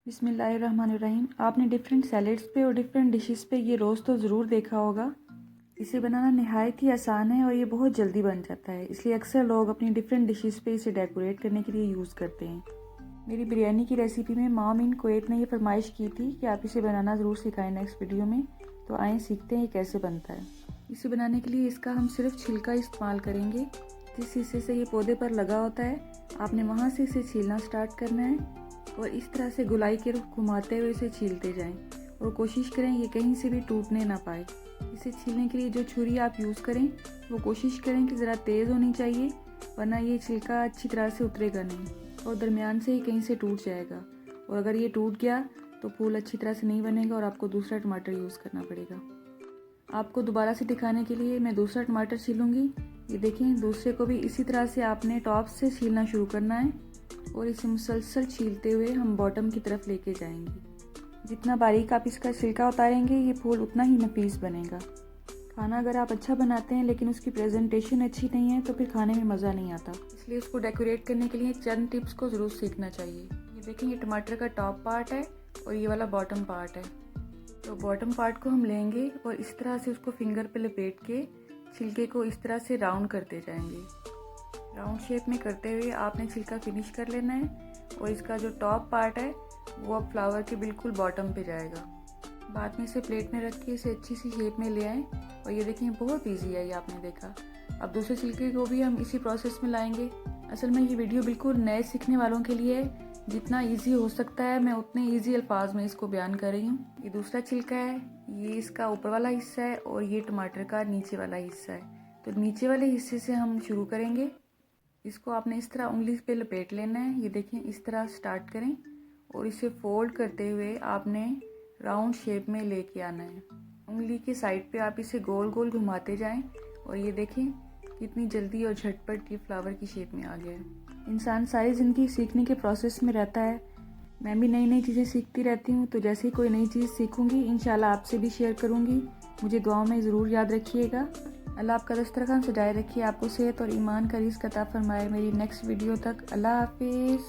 बिस्मिल्लाहिर्रहमानिर्रहीम। आपने different salads पे और डिफरेंट डिशेस पे ये रोज़ तो ज़रूर देखा होगा। इसे बनाना नहायत ही आसान है और ये बहुत जल्दी बन जाता है, इसलिए अक्सर लोग अपनी डिफरेंट डिशेस पे इसे डेकोरेट करने के लिए यूज़ करते हैं। मेरी बिरयानी की रेसिपी में मॉम इन कुवैत ने ये फरमाइश की थी कि आप इसे बनाना ज़रूर सिखाएं नेक्स्ट वीडियो में, तो आएँ सीखते हैं ये कैसे बनता है। इसे बनाने के लिए इसका हम सिर्फ छिलका इस्तेमाल करेंगे। जिस हिस्से से ये पौधे पर लगा होता है आपने वहाँ से इसे छीलना स्टार्ट करना है और इस तरह से गुलाई के रुख घुमाते हुए इसे छीलते जाएं और कोशिश करें ये कहीं से भी टूटने ना पाए। इसे छीलने के लिए जो छुरी आप यूज़ करें वो कोशिश करें कि ज़रा तेज़ होनी चाहिए, वरना ये छिलका अच्छी तरह से उतरेगा नहीं और दरमियान से ही कहीं से टूट जाएगा, और अगर ये टूट गया तो फूल अच्छी तरह से नहीं बनेगा और आपको दूसरा टमाटर यूज़ करना पड़ेगा। आपको दोबारा से दिखाने के लिए मैं दूसरा टमाटर छीलूँगी। ये देखें, दूसरे को भी इसी तरह से आपने टॉप से छीलना शुरू करना है और इसे मुसलसल छीलते हुए हम बॉटम की तरफ लेके जाएंगे। जितना बारीक आप इसका छिलका उतारेंगे ये फूल उतना ही नफीस बनेगा। खाना अगर आप अच्छा बनाते हैं लेकिन उसकी प्रेजेंटेशन अच्छी नहीं है तो फिर खाने में मज़ा नहीं आता, इसलिए उसको डेकोरेट करने के लिए चंद टिप्स को ज़रूर सीखना चाहिए। ये देखें, ये टमाटर का टॉप पार्ट है और ये वाला बॉटम पार्ट है। तो बॉटम पार्ट को हम लेंगे और इस तरह से उसको फिंगर पे लपेट के छिलके को इस तरह से राउंड करते जाएंगे। राउंड शेप में करते हुए आपने छिलका फिनिश कर लेना है और इसका जो टॉप पार्ट है वो अब फ्लावर के बिल्कुल बॉटम पे जाएगा। बाद में इसे प्लेट में रख के इसे अच्छी सी शेप में ले आएँ और ये देखिए बहुत इजी है, ये आपने देखा। अब दूसरे छिलके को भी हम इसी प्रोसेस में लाएंगे। असल में ये वीडियो बिल्कुल नए सीखने वालों के लिए है, जितना इजी हो सकता है मैं उतने इजी अल्फाज में इसको बयान कर रही हूँ। ये दूसरा छिलका है, ये इसका ऊपर वाला हिस्सा है और ये टमाटर का नीचे वाला हिस्सा है। तो नीचे वाले हिस्से से हम शुरू करेंगे। इसको आपने इस तरह उंगली पे लपेट लेना है। ये देखें, इस तरह स्टार्ट करें और इसे फोल्ड करते हुए आपने राउंड शेप में लेके आना है। उंगली के साइड पे आप इसे गोल गोल घुमाते जाएं और ये देखें कितनी जल्दी और झटपट ये फ्लावर की शेप में आ गया है। इंसान सारी ज़िंदगी सीखने के प्रोसेस में रहता है। मैं भी नई नई चीज़ें सीखती रहती हूँ, तो जैसे ही कोई नई चीज़ सीखूंगी इंशाल्लाह आपसे भी शेयर करूँगी। मुझे दुआओं में ज़रूर याद रखिएगा। अल्लाह आपका दस्तरखान सजाए रखिए, आपको सेहत और ईमान का रिज़्क़ अता फरमाए। मेरी नेक्स्ट वीडियो तक अल्लाह हाफिज़।